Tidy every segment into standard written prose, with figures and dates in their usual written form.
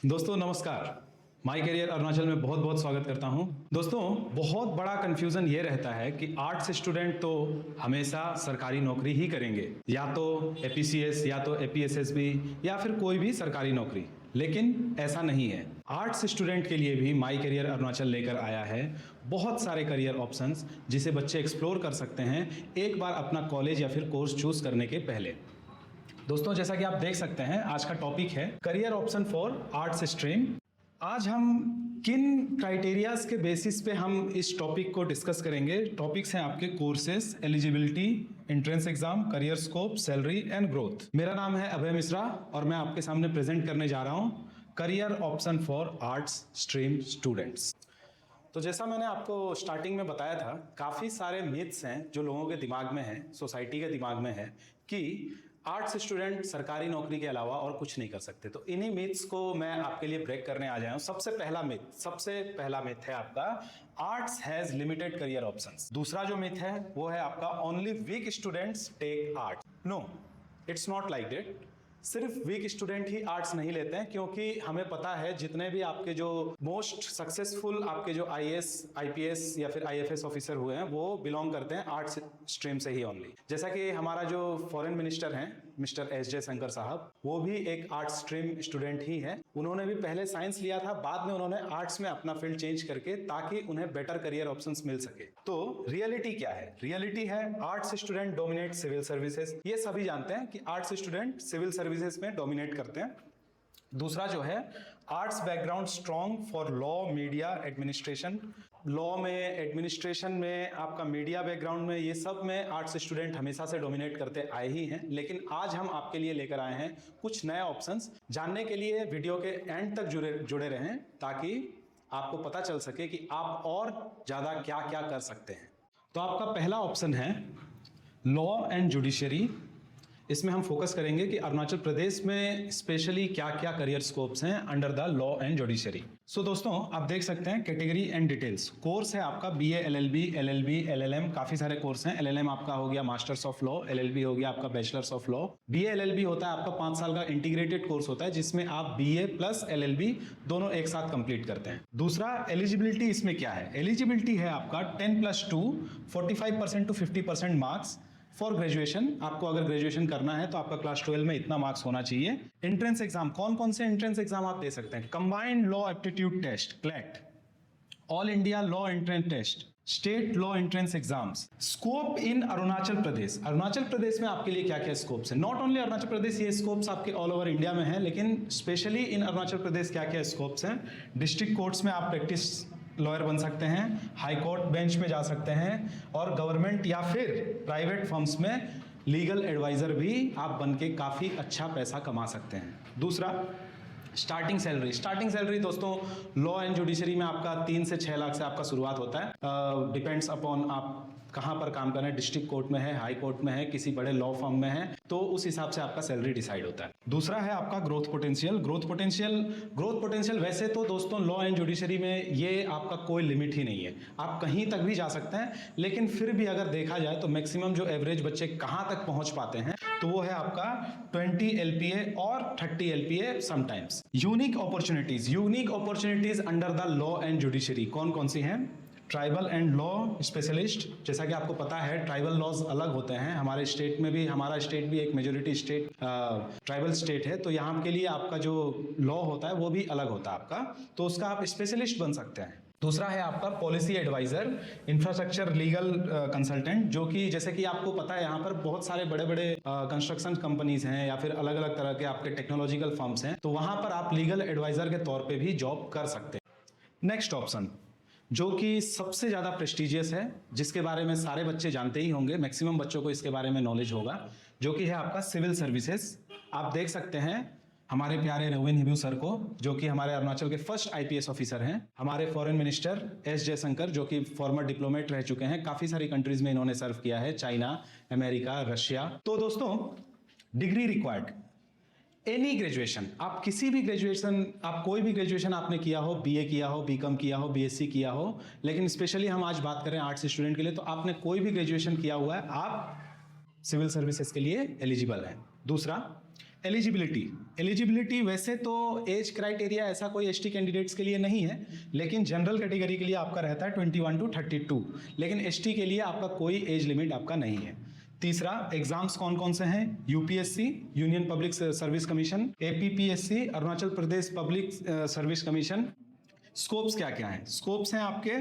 दोस्तों नमस्कार। माई करियर अरुणाचल में बहुत बहुत स्वागत करता हूं। दोस्तों बहुत बड़ा कंफ्यूजन ये रहता है कि आर्ट्स स्टूडेंट तो हमेशा सरकारी नौकरी ही करेंगे, या तो एपीसीएस या तो एपीएसएसबी या फिर कोई भी सरकारी नौकरी। लेकिन ऐसा नहीं है। आर्ट्स स्टूडेंट के लिए भी माई करियर अरुणाचल लेकर आया है बहुत सारे करियर ऑप्शंस जिसे बच्चे एक्सप्लोर कर सकते हैं एक बार अपना कॉलेज या फिर कोर्स चूज करने के पहले। दोस्तों जैसा कि आप देख सकते हैं आज का टॉपिक है career option for arts stream. आज हम किन क्राइटेरियाज के बेसिस पे हम इस टॉपिक को डिस्कस करेंगे। टॉपिक्स हैं आपके courses, eligibility, entrance exam, career scope, salary and growth. मेरा नाम है अभय मिश्रा और मैं आपके सामने प्रेजेंट करने जा रहा हूं career option for arts stream students. तो जैसा मैंने आपको स्टार्टिंग में बताया था, काफ़ी सारे मिथ्स हैं जो लोगों के दिमाग में हैं, सोसाइटी के दिमाग में है कि आर्ट्स स्टूडेंट सरकारी नौकरी के अलावा और कुछ नहीं कर सकते। तो इन्हीं मिथ्स को मैं आपके लिए ब्रेक करने आ जाया हूं। सबसे पहला मिथ है आपका arts has limited career options. दूसरा जो मिथ है वो है आपका only weak students take art. No, it's not like that. सिर्फ वीक स्टूडेंट ही आर्ट्स नहीं लेते हैं, क्योंकि हमें पता है जितने भी आपके जो मोस्ट सक्सेसफुल आपके जो आईएएस, आईपीएस या फिर आईएफएस ऑफिसर हुए हैं वो बिलोंग करते हैं आर्ट्स स्ट्रीम से ही ओनली। जैसा कि हमारा जो फॉरेन मिनिस्टर हैं मिस्टर एस जयशंकर साहब, वो भी एक आर्ट्स स्ट्रीम स्टूडेंट ही है। उन्होंने भी पहले साइंस लिया था, बाद में उन्होंने आर्ट्स में अपना फील्ड चेंज करके ताकि उन्हें बेटर करियर ऑप्शंस मिल सके। तो रियलिटी क्या है? रियलिटी है arts student dominate civil services. ये सभी जानते हैं कि आर्ट्स स्टूडेंट सिविल सर्विसेज में डोमिनेट करते हैं। दूसरा जो है arts background strong for law, media, administration. Law में, एडमिनिस्ट्रेशन में, आपका मीडिया बैकग्राउंड में, ये सब में आर्ट्स स्टूडेंट हमेशा से डोमिनेट करते आए ही हैं। लेकिन आज हम आपके लिए लेकर आए हैं कुछ नए ऑप्शंस। जानने के लिए वीडियो के एंड तक जुड़े रहें ताकि आपको पता चल सके कि आप और ज़्यादा क्या क्या कर सकते हैं। तो आपका पहला ऑप्शन है लॉ एंड जुडिशरी। इसमें हम फोकस करेंगे कि अरुणाचल प्रदेश में स्पेशली क्या क्या करियर स्कोप्स हैं under the law and judiciary. So दोस्तों आप देख सकते हैं कैटेगरी एंड डिटेल्स। कोर्स है आपका बीए, एलएलबी, एलएलबी, एलएलएम, काफी सारे कोर्स हैं। एलएलएम आपका हो गया मास्टर्स ऑफ लॉ, एलएलबी हो गया आपका bachelors of law. BA LLB होता है आपका 5 साल का इंटीग्रेटेड कोर्स होता है जिसमें आप बीए प्लस एलएलबी दोनों एक साथ कंप्लीट करते हैं। दूसरा एलिजिबिलिटी इसमें क्या है? एलिजिबिलिटी है आपका 10+2 45% टू 50% मार्क्स फॉर ग्रेजुएशन। आपको अगर ग्रेजुएशन करना है तो आपका क्लास 12 में इतना मार्क्स होना चाहिए। एंट्रेंस एग्जाम, कौन कौन से एंट्रेंस एग्जाम आप दे सकते हैं? Combined law aptitude test CLAT, all India law entrance test, state law entrance exams. Scope in Arunachal Pradesh. Arunachal Pradesh में आपके लिए क्या क्या स्कोप्स है? नॉट ओनली अरुणाचल प्रदेश, ये स्कोप्स आपके ऑल ओवर इंडिया में है, लेकिन स्पेशली इन अरुणाचल प्रदेश क्या क्या स्कोप्स हैं? डिस्ट्रिक्ट कोर्ट्स में आप प्रैक्टिस लॉयर बन सकते हैं, हाई कोर्ट बेंच में जा सकते हैं, और गवर्नमेंट या फिर प्राइवेट फर्म्स में लीगल एडवाइजर भी आप बन के काफ़ी अच्छा पैसा कमा सकते हैं। दूसरा स्टार्टिंग सैलरी। स्टार्टिंग सैलरी दोस्तों लॉ एंड जुडिशरी में आपका 3 से 6 लाख से आपका शुरुआत होता है। डिपेंड्स अपॉन आप कहाँ पर काम कर रहे हैं, डिस्ट्रिक्ट कोर्ट में है, हाई कोर्ट में है, किसी बड़े लॉ फर्म में है, तो उस हिसाब से आपका सैलरी डिसाइड होता है। दूसरा है आपका ग्रोथ पोटेंशियल। ग्रोथ पोटेंशियल वैसे तो दोस्तों लॉ एंड जुडिशरी में ये आपका कोई लिमिट ही नहीं है, आप कहीं तक भी जा सकते हैं। लेकिन फिर भी अगर देखा जाए तो मैक्सिमम जो एवरेज बच्चे कहाँ तक पहुंच पाते हैं तो वो है आपका 20 LPA और 30 LPA sometimes. Unique opportunities under the law and judiciary कौन कौन सी हैं? Tribal and law specialist. जैसा कि आपको पता है ट्राइबल लॉज अलग होते हैं। हमारे स्टेट में भी, हमारा स्टेट भी एक मेजोरिटी स्टेट ट्राइबल स्टेट है, तो यहाँ के लिए आपका जो लॉ होता है वो भी अलग होता है आपका, तो उसका आप स्पेशलिस्ट बन सकते हैं। दूसरा है आपका policy adviser, infrastructure legal consultant, जो कि जैसे कि आपको पता है यहाँ पर बहुत सारे बड़े बड़े कंस्ट्रक्शन कंपनीज हैं या फिर अलग अलग तरह के आपके टेक्नोलॉजिकल फर्म्स हैं, तो वहां पर आप लीगल एडवाइजर के तौर पे भी जॉब कर सकते हैं। नेक्स्ट ऑप्शन जो कि सबसे ज़्यादा प्रेस्टिजियस है, जिसके बारे में सारे बच्चे जानते ही होंगे, मैक्सिमम बच्चों को इसके बारे में नॉलेज होगा, जो कि है आपका सिविल सर्विसेज। आप देख सकते हैं हमारे प्यारे रोविन हिब्यू सर को, जो कि हमारे अरुणाचल के फर्स्ट आईपीएस ऑफिसर हैं। हमारे फॉरेन मिनिस्टर एस जयशंकर, जो कि फॉर्मर डिप्लोमेट रह चुके हैं, काफ़ी सारी कंट्रीज में इन्होंने सर्व किया है, चाइना, अमेरिका, रशिया। तो दोस्तों डिग्री रिक्वायर्ड, एनी ग्रेजुएशन, आप किसी भी ग्रेजुएशन, आप कोई भी ग्रेजुएशन आपने किया हो, बीए किया हो, बीकॉम किया हो, बीएससी किया हो, लेकिन स्पेशली हम आज बात करें आर्ट्स स्टूडेंट के लिए, तो आपने कोई भी ग्रेजुएशन किया हुआ है, आप सिविल सर्विसेज के लिए एलिजिबल हैं। दूसरा एलिजिबिलिटी वैसे तो एज क्राइटेरिया ऐसा कोई एसटी कैंडिडेट्स के लिए नहीं है, लेकिन जनरल कैटेगरी के लिए आपका रहता है 21 to 32, लेकिन एसटी के लिए आपका कोई एज लिमिट आपका नहीं है। तीसरा, एग्जाम्स कौन कौन से हैं? UPSC union public service commission, APPSC Arunachal Pradesh public service commission. Scopes क्या क्या हैं? स्कोप्स हैं आपके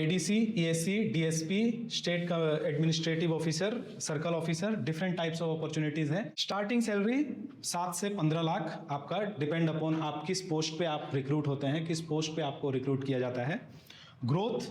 ADC, ESC, DSP, state administrative officer, circle officer, different types of opportunities हैं। स्टार्टिंग सैलरी 7 से 15 लाख आपका डिपेंड अपॉन आप किस पोस्ट पे आप रिक्रूट होते हैं, किस पोस्ट पे आपको रिक्रूट किया जाता है। ग्रोथ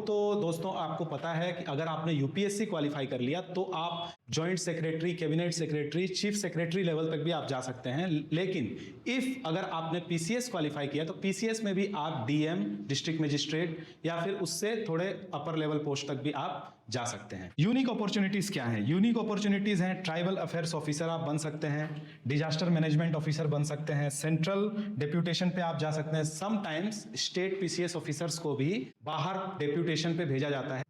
तो दोस्तों आपको पता है कि अगर आपने यूपीएससी क्वालिफाई कर लिया तो आप joint secretary, cabinet secretary, chief secretary level तक भी आप जा सकते हैं। लेकिन इफ अगर आपने पीसीएस क्वालिफाई किया तो पीसीएस में भी आप डीएम, डिस्ट्रिक्ट मजिस्ट्रेट या फिर उससे थोड़े अपर लेवल पोस्ट तक भी आप जा सकते हैं। यूनिक अपॉर्चुनिटीज क्या हैं? यूनिक अपॉर्चुनिटीज हैं ट्राइबल अफेयर्स ऑफिसर आप बन सकते हैं, डिजास्टर मैनेजमेंट ऑफिसर बन सकते हैं, सेंट्रल डेप्यूटेशन पे आप जा सकते हैं। समटाइम्स स्टेट पीसीएस ऑफिसर्स को भी बाहर डेप्यूटेशन पे भेजा जाता है।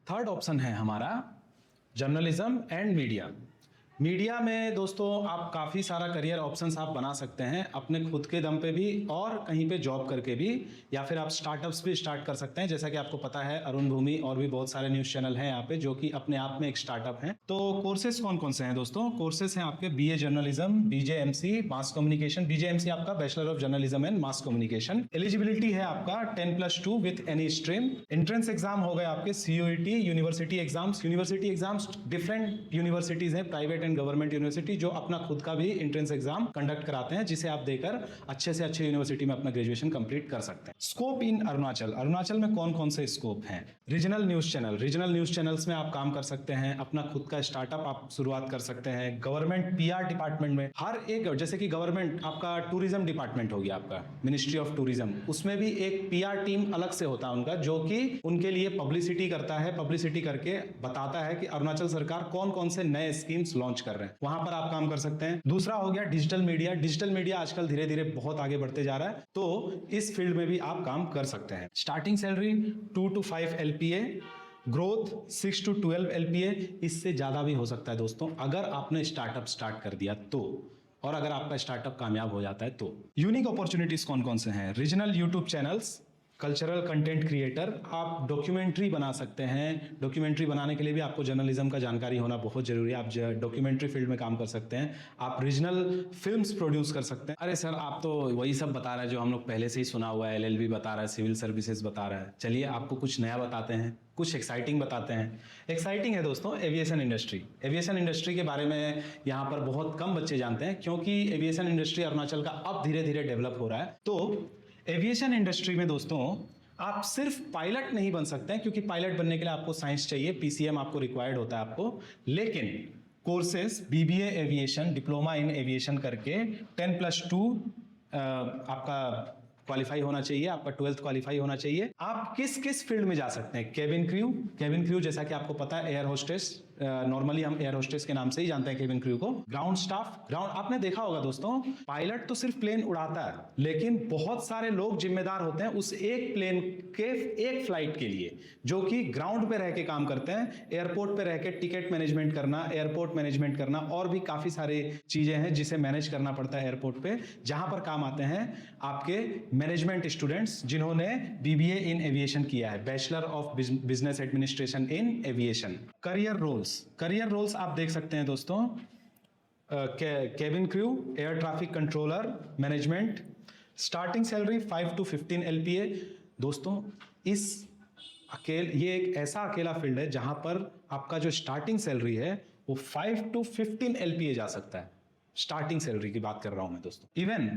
थर्ड ऑप्शन है हमारा जर्नलिज्म एंड मीडिया। मीडिया में दोस्तों आप काफ़ी सारा करियर ऑप्शंस आप बना सकते हैं अपने खुद के दम पे भी और कहीं पे जॉब करके भी, या फिर आप स्टार्टअप्स भी स्टार्ट कर सकते हैं। जैसा कि आपको पता है अरुण भूमि और भी बहुत सारे न्यूज़ चैनल हैं यहाँ पे जो कि अपने आप में एक स्टार्टअप हैं। तो कोर्सेज कौन कौन से हैं दोस्तों? कोर्सेज हैं आपके BA journalism, BJMC mass communication. BJMC आपका bachelor of journalism and mass communication. Eligibility है आपका 10+2 with any stream. Entrance exam हो गए आपके CUET, university exams. University exams different universities हैं, प्राइवेट गवर्नमेंट यूनिवर्सिटी, जो अपना खुद का भी एंट्रेंस एग्जाम कंडक्ट कराते हैं जिसे आप देकर अच्छे से अच्छे यूनिवर्सिटी में अपना ग्रेजुएशन कंप्लीट कर सकते हैं। स्कोप इन अरुणाचल में कौन कौन से स्कोप हैं? रीजनल न्यूज चैनल्स में आप काम कर सकते हैं, अपना खुद का स्टार्टअप आप शुरुआत कर सकते हैं। गवर्नमेंट पीआर डिपार्टमेंट में हर एक, जैसे कि गवर्नमेंट आपका टूरिज्म डिपार्टमेंट हो गया, आपका मिनिस्ट्री ऑफ टूरिज्म, उसमें भी एक पीआर टीम अलग से होता है उनका, जो कि उनके लिए पब्लिसिटी करता है, पब्लिसिटी करके बताता है कि अरुणाचल सरकार कौन कौन से नए स्कीम्स लॉन्च कर रहे हैं, वहां पर आप काम कर सकते हैं। दूसरा हो गया डिजिटल मीडिया आजकल धीरे धीरे बहुत आगे बढ़ते जा रहा है, तो इस फील्ड में भी आप काम कर सकते हैं। Starting salary 2 to 5 LPA, growth 6 to 12 LPA, इससे ज्यादा भी हो सकता है दोस्तों अगर आपने स्टार्टअप स्टार्ट कर दिया तो, और अगर आपका स्टार्टअप कामयाब हो जाता है तो। यूनिक अपॉर्चुनिटीज कौन कौन से हैं? Regional YouTube channels, cultural content creator, आप डॉक्यूमेंट्री बना सकते हैं। डॉक्यूमेंट्री बनाने के लिए भी आपको जर्नलिज्म का जानकारी होना बहुत जरूरी है। आप डॉक्यूमेंट्री फील्ड में काम कर सकते हैं। आप रीजनल फिल्म्स प्रोड्यूस कर सकते हैं। अरे सर, आप तो वही सब बता रहे हैं जो हम लोग पहले से ही सुना हुआ है। LLB बता रहा है, सिविल सर्विसेज बता रहा है। चलिए आपको कुछ नया बताते हैं, कुछ एक्साइटिंग बताते हैं। एक्साइटिंग है दोस्तों एविएशन इंडस्ट्री। एविएशन इंडस्ट्री के बारे में यहाँ पर बहुत कम बच्चे जानते हैं, क्योंकि एविएशन इंडस्ट्री अरुणाचल का अब धीरे धीरे डेवलप हो रहा है। तो एविएशन इंडस्ट्री में दोस्तों आप सिर्फ पायलट नहीं बन सकते हैं, क्योंकि पायलट बनने के लिए आपको साइंस चाहिए, PCM आपको रिक्वायर्ड होता है आपको। लेकिन courses BBA aviation, diploma in aviation करके 10+2 आपका क्वालिफाई होना चाहिए, आपका 12th क्वालिफाई होना चाहिए। आप किस किस फील्ड में जा सकते हैं? केबिन क्रू जैसा कि आपको पता है एयर होस्टेस, नॉर्मली हम एयर होस्टेस के नाम से ही जानते हैं केबिन क्रू को। ग्राउंड स्टाफ, आपने देखा होगा दोस्तों, पायलट तो सिर्फ प्लेन उड़ाता है, लेकिन बहुत सारे लोग जिम्मेदार होते हैं उस एक प्लेन के एक फ्लाइट के लिए, जो कि ग्राउंड पे रह के काम करते हैं। एयरपोर्ट पे रह के टिकट मैनेजमेंट करना, एयरपोर्ट मैनेजमेंट करना, और भी काफी सारी चीजें हैं जिसे मैनेज करना पड़ता है एयरपोर्ट पे, जहां पर काम आते हैं आपके मैनेजमेंट स्टूडेंट्स जिन्होंने BBA इन एविएशन किया है, bachelor of business administration in aviation. Career roles आप देख सकते हैं दोस्तों, cabin crew, air traffic controller, management. Starting salary 5 to 15 LPA। दोस्तों ये एक ऐसा अकेला फील्ड है जहां पर आपका जो स्टार्टिंग सैलरी है वो 5 to 15 LPA जा सकता है। स्टार्टिंग सैलरी की बात कर रहा हूं मैं दोस्तों। इवन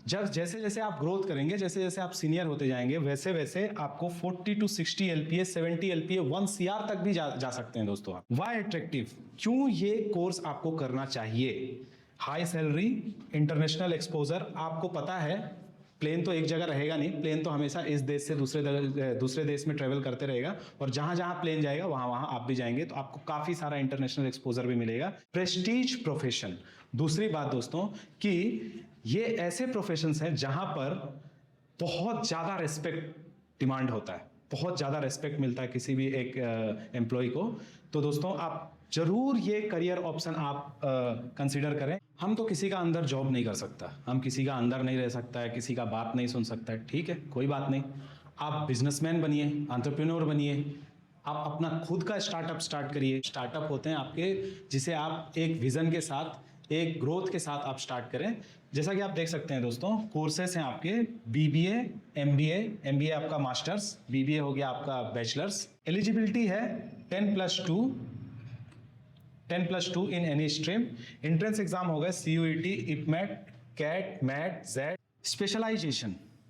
जैसे जैसे आप ग्रोथ करेंगे, जैसे जैसे आप सीनियर होते जाएंगे, वैसे वैसे आपको 40 to 60 LPA, 70 LPA, 1 CR तक भी जा सकते हैं दोस्तों आप। वाई अट्रैक्टिव, क्यों ये कोर्स आपको करना चाहिए? High salary, international exposure. आपको पता है प्लेन तो एक जगह रहेगा नहीं, प्लेन तो हमेशा इस देश से दूसरे देश में ट्रेवल करते रहेगा, और जहां जहां प्लेन जाएगा वहां वहां आप भी जाएंगे, तो आपको काफी सारा इंटरनेशनल एक्सपोजर भी मिलेगा। Prestige profession. दूसरी बात दोस्तों कि ये ऐसे प्रोफेशंस हैं जहां पर बहुत ज्यादा रेस्पेक्ट डिमांड होता है, बहुत ज्यादा रेस्पेक्ट मिलता है किसी भी एक एम्प्लॉय को। तो दोस्तों आप जरूर ये करियर ऑप्शन आप कंसिडर करें। हम तो किसी का अंदर जॉब नहीं कर सकता, हम किसी का अंदर नहीं रह सकता है, किसी का बात नहीं सुन सकता है, ठीक है, कोई बात नहीं। आप बिजनेसमैन बनिए, एंटरप्रेन्योर बनिए, आप अपना खुद का स्टार्टअप स्टार्ट करिए। स्टार्टअप होते हैं आपके जिसे आप एक विजन के साथ, एक ग्रोथ के साथ आप स्टार्ट करें। जैसा कि आप देख सकते हैं दोस्तों, कोर्सेस हैं आपके बीबीए, एमबीए, एमबीए आपका मास्टर्स, बीबीए हो गया आपका बैचलर्स। एलिजिबिलिटी है 10+2 in any stream. Entrance exam होगा सीयूईटी, इपमेट, कैट, मैट, जेड।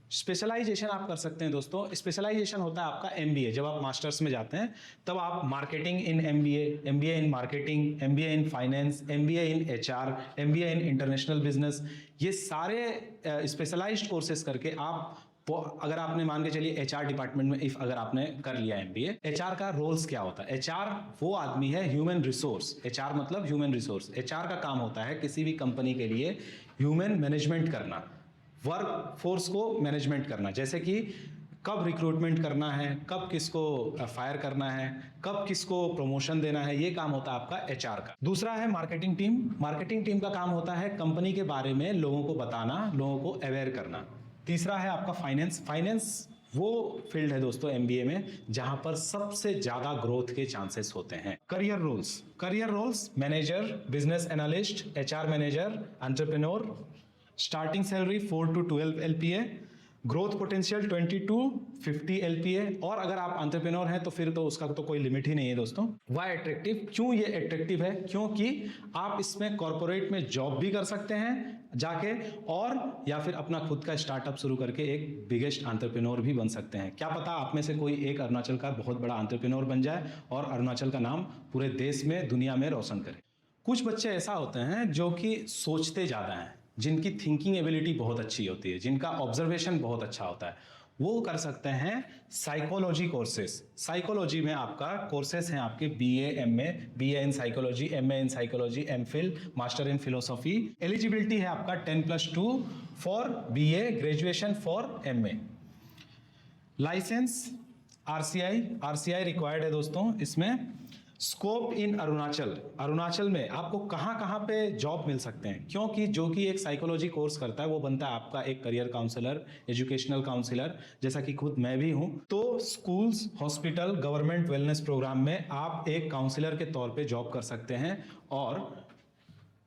स्पेशलाइजेशन आप कर सकते हैं दोस्तों। स्पेशलाइजेशन होता है आपका एमबीए। जब आप मास्टर्स में जाते हैं तब आप marketing in MBA, MBA in marketing, MBA in finance, MBA in HR, MBA in international business, ये सारे स्पेशलाइज्ड कोर्सेज करके आप, अगर आपने मान के चलिए एचआर डिपार्टमेंट में इफ अगर आपने कर लिया एमबीए, एचआर का रोल्स क्या होता है? एचआर वो आदमी है, ह्यूमन रिसोर्स। एचआर मतलब ह्यूमन रिसोर्स। एचआर का काम होता है किसी भी कंपनी के लिए ह्यूमन मैनेजमेंट करना, वर्क फोर्स को मैनेजमेंट करना। जैसे कि कब रिक्रूटमेंट करना है, कब किसको फायर करना है, कब किसको प्रमोशन देना है, ये काम होता है आपका एचआर का। दूसरा है मार्केटिंग टीम। मार्केटिंग टीम का काम होता है कंपनी के बारे में लोगों को बताना, लोगों को अवेयर करना। तीसरा है आपका फाइनेंस। फाइनेंस वो फील्ड है दोस्तों एमबीए में जहां पर सबसे ज्यादा ग्रोथ के चांसेस होते हैं। Career roles manager, business analyst, HR manager, entrepreneur. Starting salary 4 to 12 LPA, growth potential 20 to 50 LPA। और अगर आप एंटरप्रेन्योर हैं तो फिर तो उसका तो कोई लिमिट ही नहीं है दोस्तों। Why attractive? क्यों ये एट्रैक्टिव है? क्योंकि आप इसमें कॉर्पोरेट में जॉब भी कर सकते हैं जाके, और या फिर अपना खुद का स्टार्टअप शुरू करके एक बिगेस्ट एंटरप्रेन्योर भी बन सकते हैं। क्या पता आप में से कोई एक अरुणाचल का बहुत बड़ा एंटरप्रेन्योर बन जाए और अरुणाचल का नाम पूरे देश में, दुनिया में रोशन करे। कुछ बच्चे ऐसा होते हैं जो कि सोचते ज़्यादा हैं, जिनकी थिंकिंग एबिलिटी बहुत अच्छी होती है, जिनका ऑब्जर्वेशन बहुत अच्छा होता है, वो कर सकते हैं साइकोलॉजी कोर्सेस। साइकोलॉजी में आपका कोर्सेस हैं आपके BA, MA, BA in psychology, MA in psychology, MPhil, master in philosophy. Eligibility है आपका 10+2 for BA, graduation for MA. Licence RCI required है दोस्तों इसमें। स्कोप इन अरुणाचल में आपको कहां पे जॉब मिल सकते हैं? क्योंकि जो कि एक साइकोलॉजी कोर्स करता है वो बनता है आपका एक करियर काउंसलर, एजुकेशनल काउंसलर, जैसा कि खुद मैं भी हूं। तो schools, hospital, government wellness programme में आप एक काउंसलर के तौर पे जॉब कर सकते हैं। और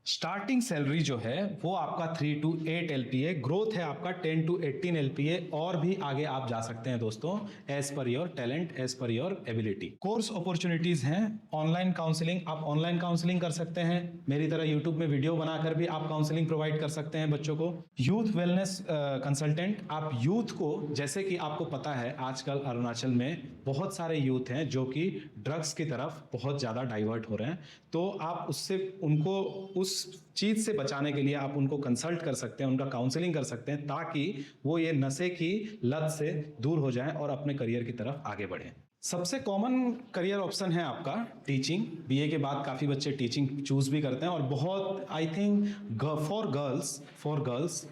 स्टार्टिंग सैलरी जो है वो आपका 3 to 8 LPA, ग्रोथ है आपका 10 to 18 LPA, और भी आगे आप जा सकते हैं दोस्तों as per your talent, as per your ability. Course opportunities हैं ऑनलाइन काउंसलिंग, आप ऑनलाइन काउंसलिंग कर सकते हैं। मेरी तरह यूट्यूब में वीडियो बनाकर भी आप काउंसलिंग प्रोवाइड कर सकते हैं बच्चों को। यूथ वेलनेस कंसल्टेंट, आप यूथ को, जैसे कि आपको पता है आजकल अरुणाचल में बहुत सारे यूथ हैं जो कि ड्रग्स की तरफ बहुत ज्यादा डाइवर्ट हो रहे हैं, तो आप उससे उनको उस चीज से बचाने के लिए आप उनको कंसल्ट कर सकते हैं, उनका काउंसलिंग कर सकते हैं, ताकि वो ये नशे की लत से दूर हो जाएं और अपने करियर की तरफ आगे बढ़ें। सबसे कॉमन करियर ऑप्शन है आपका टीचिंग। बीए के बाद काफ़ी बच्चे टीचिंग चूज भी करते हैं, और बहुत आई थिंक फॉर गर्ल्स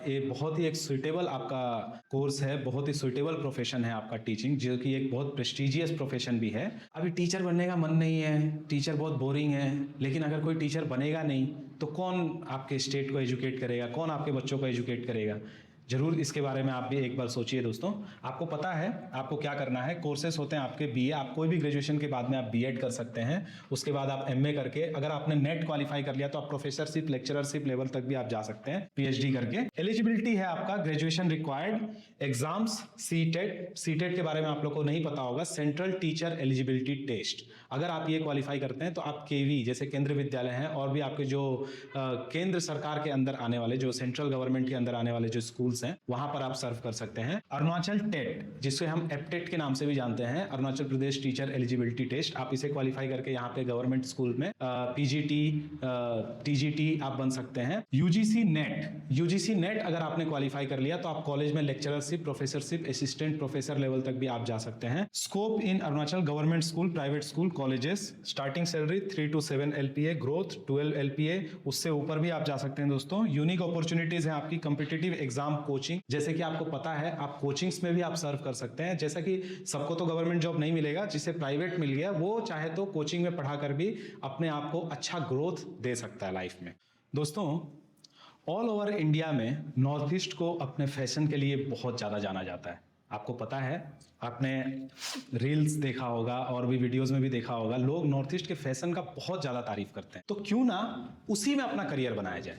ये बहुत ही एक सुइटेबल आपका कोर्स है, बहुत ही सुइटेबल प्रोफेशन है आपका टीचिंग, जो कि एक बहुत प्रेस्टिजियस प्रोफेशन भी है। अभी टीचर बनने का मन नहीं है, टीचर बहुत बोरिंग है, लेकिन अगर कोई टीचर बनेगा नहीं तो कौन आपके स्टेट को एजुकेट करेगा, कौन आपके बच्चों को एजुकेट करेगा? जरूर इसके बारे में आप भी एक बार सोचिए दोस्तों। आपको पता है आपको क्या करना है। कोर्सेस होते हैं आपके बीए, आप कोई भी ग्रेजुएशन के बाद में आप बीएड कर सकते हैं, उसके बाद आप एमए करके, अगर आपने नेट क्वालिफाई कर लिया तो आप प्रोफेसरशिप, लेक्चररशिप लेवल तक भी आप जा सकते हैं पीएचडी करके। एलिजिबिलिटी है आपका ग्रेजुएशन रिक्वायर्ड, एग्जाम्स सीटेट के बारे में आप लोग को नहीं पता होगा, सेंट्रल टीचर एलिजिबिलिटी टेस्ट। अगर आप ये क्वालिफाई करते हैं तो आप केवी जैसे केंद्रीय विद्यालय हैं, और भी आपके जो केंद्र सरकार के अंदर आने वाले, जो सेंट्रल गवर्नमेंट के अंदर आने वाले जो स्कूल्स हैं, वहां पर आप सर्व कर सकते हैं। अरुणाचल टेट, जिसे हम एपटेट के नाम से भी जानते हैं, Arunachal Pradesh teacher eligibility test, आप इसे क्वालिफाई करके यहाँ पे गवर्नमेंट स्कूल में पीजीटी, टीजीटी आप बन सकते हैं। यूजीसी नेट अगर आपने क्वालिफाई कर लिया तो आप कॉलेज में lecturership, professorship, assistant professor level तक भी आप जा सकते हैं। Scope in Arunachal government school, private school, colleges. Starting salary 3 to 7 LPA, growth 12 LPA, उससे ऊपर भी आप जा सकते हैं दोस्तों। यूनिक अपॉर्चुनिटीज है आपकी कॉम्पिटिटिव एग्जाम कोचिंग, जैसे कि आपको पता है आप कोचिंग्स में भी आप सर्व कर सकते हैं। जैसा कि सबको तो गवर्नमेंट जॉब नहीं मिलेगा, जिसे प्राइवेट मिल गया वो चाहे तो कोचिंग में पढ़ाकर भी अपने आप को अच्छा ग्रोथ दे सकता है लाइफ में। दोस्तों, ऑल ओवर इंडिया में नॉर्थ ईस्ट को अपने फैशन के लिए बहुत ज़्यादा जाना जाता है। आपको पता है, आपने रील्स देखा होगा और भी वीडियोस में भी देखा होगा, लोग नॉर्थ ईस्ट के फैशन का बहुत ज़्यादा तारीफ करते हैं। तो क्यों ना उसी में अपना करियर बनाया जाए।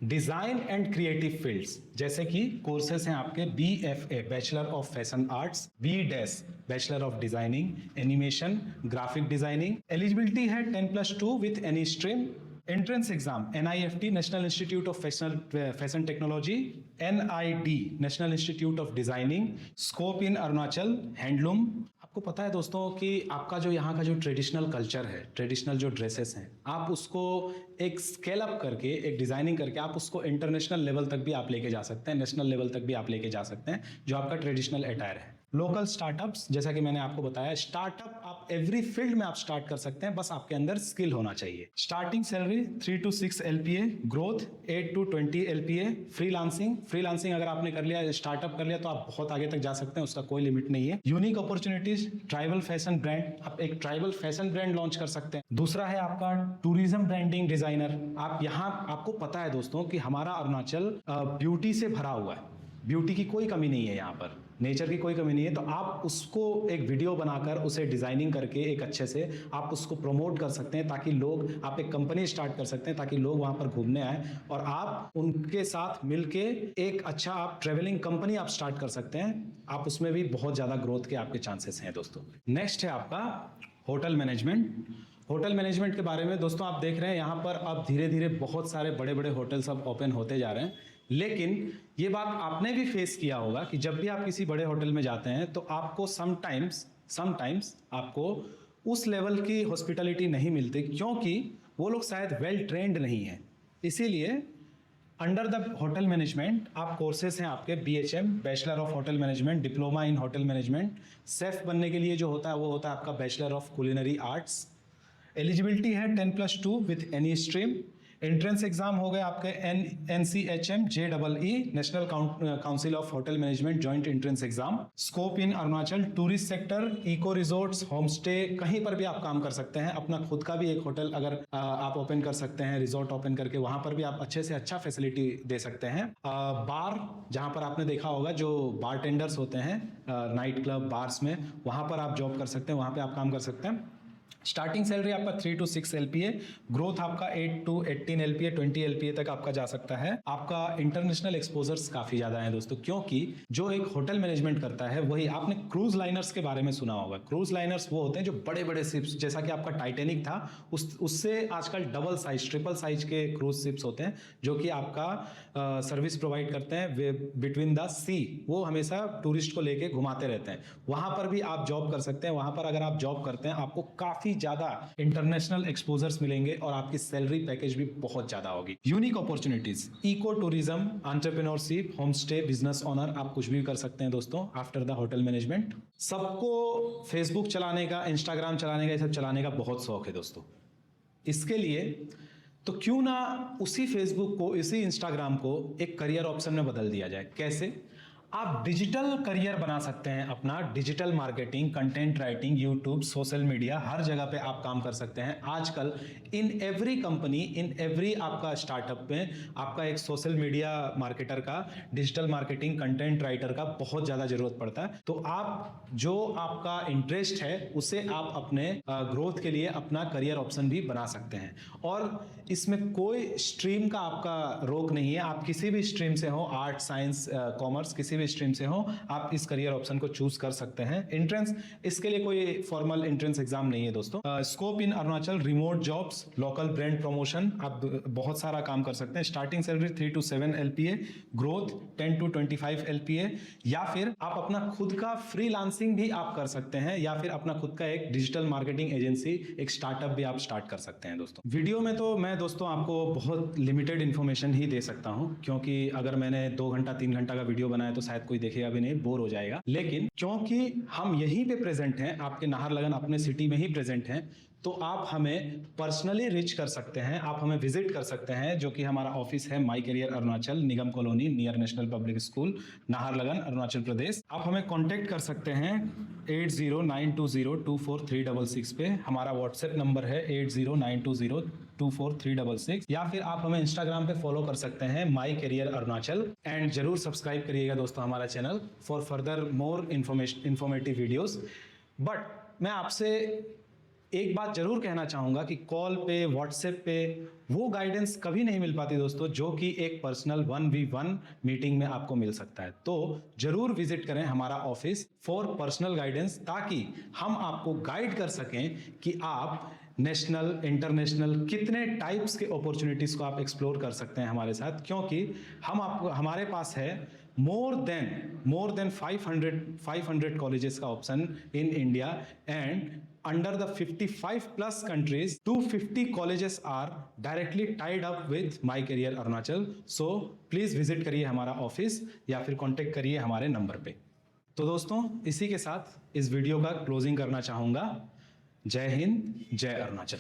डिज़ाइन एंड क्रिएटिव फील्ड्स, जैसे कि कोर्सेज हैं आपके BFA bachelor of fashion arts, B.Des bachelor of designing, animation, graphic designing. Eligibility है 10+2 with any stream. Entrance exam NIFT national institute of fashion technology, NID national institute of designing, scope in Arunachal, handloom. आपको पता है दोस्तों कि आपका जो यहाँ का जो ट्रेडिशनल कल्चर है, ट्रेडिशनल जो ड्रेसेस हैं, आप उसको एक स्केल अप करके, एक डिजाइनिंग करके आप उसको इंटरनेशनल लेवल तक भी आप लेके जा सकते हैं, नेशनल लेवल तक भी आप लेके जा सकते हैं, जो आपका ट्रेडिशनल अटायर है। लोकल स्टार्टअप्स, जैसा कि मैंने आपको बताया, स्टार्टअप आप एवरी फील्ड में आप स्टार्ट कर सकते हैं, बस आपके अंदर स्किल होना चाहिए। Starting salary 3 to 6 LPA, growth 8 to 20 LPA। Freelancing अगर आपने कर लिया, स्टार्टअप कर लिया, तो आप बहुत आगे तक जा सकते हैं, उसका कोई लिमिट नहीं है। Unique opportunities, tribal fashion brand, आप एक ट्राइबल फैशन ब्रांड लॉन्च कर सकते हैं। दूसरा है आपका टूरिज्म ब्रांडिंग डिजाइनर। आप यहाँ, आपको पता है दोस्तों कि हमारा अरुणाचल ब्यूटी से भरा हुआ है, ब्यूटी की कोई कमी नहीं है यहाँ पर, नेचर की कोई कमी नहीं है। तो आप उसको एक वीडियो बनाकर उसे डिजाइनिंग करके एक अच्छे से आप उसको प्रमोट कर सकते हैं, ताकि लोग, आप एक कंपनी स्टार्ट कर सकते हैं ताकि लोग वहां पर घूमने आए और आप उनके साथ मिलके एक अच्छा आप ट्रेवलिंग कंपनी आप स्टार्ट कर सकते हैं। आप उसमें भी बहुत ज्यादा ग्रोथ के आपके चांसेस हैं दोस्तों। नेक्स्ट है आपका होटल मैनेजमेंट। होटल मैनेजमेंट के बारे में दोस्तों आप देख रहे हैं यहाँ पर अब धीरे धीरे बहुत सारे बड़े बड़े होटल्स अब ओपन होते जा रहे हैं, लेकिन ये बात आपने भी फेस किया होगा कि जब भी आप किसी बड़े होटल में जाते हैं तो आपको समटाइम्स आपको उस लेवल की हॉस्पिटलिटी नहीं मिलती, क्योंकि वो लोग शायद वेल ट्रेंड नहीं है। इसीलिए अंडर द होटल मैनेजमेंट आप कोर्सेज हैं आपके BHM bachelor of hotel management, diploma in hotel management. Chef बनने के लिए जो होता है वो होता है आपका bachelor of culinary arts. Eligibility है 10+2 with any stream. Entrance exam हो गए आपके NCHM JEE national council of hotel management joint entrance exam. Scope in Arunachal, tourist sector, eco resorts, home stay, कहीं पर भी आप काम कर सकते हैं। अपना खुद का भी एक होटल अगर आप ओपन कर सकते हैं, रिजॉर्ट ओपन करके वहां पर भी आप अच्छे से अच्छा फैसिलिटी दे सकते हैं। बार, जहां पर आपने देखा होगा जो बार टेंडर्स होते हैं नाइट क्लब बार्स में, वहां पर आप जॉब कर सकते हैं, वहां पर आप काम कर सकते हैं। स्टार्टिंग सैलरी आपका 3 to 6 LPA, ग्रोथ आपका 8 to 18 LPA, 20 LPA तक आपका जा सकता है। आपका इंटरनेशनल एक्सपोजर्स काफी ज्यादा है दोस्तों, क्योंकि जो एक होटल मैनेजमेंट करता है वही, आपने क्रूज लाइनर्स के बारे में सुना होगा। क्रूज लाइनर्स वो होते हैं जो बड़े बड़े शिप्स, जैसा कि आपका टाइटेनिक था, उससे आजकल डबल साइज, ट्रिपल साइज के क्रूज शिप्स होते हैं, जो कि आपका सर्विस प्रोवाइड करते हैं बिटवीन द सी। वो हमेशा टूरिस्ट को लेके घुमाते रहते हैं, वहां पर भी आप जॉब कर सकते हैं। वहां पर अगर आप जॉब करते हैं आपको काफी ज्यादा इंटरनेशनल एक्सपोजर्स मिलेंगे और आपकी सैलरी पैकेज भी बहुत ज्यादा होगी। Unique opportunities, eco tourism, entrepreneurship, home stay, business owner, आप कुछ भी कर सकते हैं दोस्तों आफ्टर द होटल मैनेजमेंट। सबको फेसबुक चलाने का, इंस्टाग्राम चलाने का, ये सब चलाने का बहुत शौक है दोस्तों। इसके लिए तो क्यों ना उसी फेसबुक को, इसी इंस्टाग्राम को एक करियर ऑप्शन में बदल दिया जाए। कैसे? आप डिजिटल करियर बना सकते हैं अपना, digital marketing, content writing, YouTube, social media, हर जगह पे आप काम कर सकते हैं। आजकल in every company, in every आपका स्टार्टअप में आपका एक सोशल मीडिया मार्केटर का, डिजिटल मार्केटिंग, कंटेंट राइटर का बहुत ज़्यादा जरूरत पड़ता है। तो आप जो आपका इंटरेस्ट है उसे आप अपने ग्रोथ के लिए अपना करियर ऑप्शन भी बना सकते हैं। और इसमें कोई स्ट्रीम का आपका रोक नहीं है, आप किसी भी स्ट्रीम से हो, आर्ट, साइंस, कॉमर्स, किसी भी स्ट्रीम से हो, आप इस करियर ऑप्शन को चूज कर सकते हैं। एंट्रेंस, इसके लिए कोई फॉर्मल एंट्रेंस एग्जाम नहीं है दोस्तों। Scope in Arunachal, remote jobs, local brand promotion, आप बहुत सारा काम कर सकते हैं। Starting salary 3 to 7 LPA, growth 10 to 25 LPA। या फिर आप अपना खुद का फ्रीलांसिंग भी आप कर सकते हैं, या फिर अपना खुद का एक डिजिटल मार्केटिंग एजेंसी, एक स्टार्टअप भी आप स्टार्ट कर सकते हैं दोस्तों। वीडियो में तो मैं दोस्तों आपको बहुत लिमिटेड इन्फॉर्मेशन ही दे सकता हूं, क्योंकि अगर मैंने 2 घंटा 3 घंटा का वीडियो बनाया तो शायद कोई देखेगा भी नहीं, बोर हो जाएगा। लेकिन क्योंकि हम यहीं पे प्रेजेंट हैं, आपके नाहरलगन अपने सिटी में ही प्रेजेंट हैं, तो आप हमें पर्सनली रीच कर सकते हैं, आप हमें विजिट कर सकते हैं, जो कि हमारा ऑफिस है my career Arunachal, Nigam colony, near national public school, Naharlagun, Arunachal Pradesh. आप हमें कांटेक्ट कर सकते हैं 8092024366 पे। हमारा व्हाट्सएप नंबर है 8092024366, या फिर आप हमें इंस्टाग्राम पे फॉलो कर सकते हैं माई करियर अरुणाचल। एंड जरूर सब्सक्राइब करिएगा दोस्तों हमारा channel for further more informative videos. But मैं आपसे एक बात जरूर कहना चाहूंगा कि कॉल पे, व्हाट्सएप पे वो गाइडेंस कभी नहीं मिल पाती दोस्तों, जो कि एक पर्सनल 1v1 मीटिंग में आपको मिल सकता है। तो जरूर विजिट करें हमारा ऑफिस फॉर पर्सनल गाइडेंस, ताकि हम आपको गाइड कर सकें कि आप नेशनल, इंटरनेशनल कितने टाइप्स के अपॉर्चुनिटीज को आप एक्सप्लोर कर सकते हैं हमारे साथ। क्योंकि हमारे पास है मोर देन 500 कॉलेजेस का option in India, and under the 55 plus countries 250 colleges are directly tied up with My Career Arunachal. So please visit करिए हमारा ऑफिस या फिर कांटेक्ट करिए हमारे नंबर पे। तो दोस्तों इसी के साथ इस वीडियो का क्लोजिंग करना चाहूंगा। जय हिंद, जय अरुणाचल।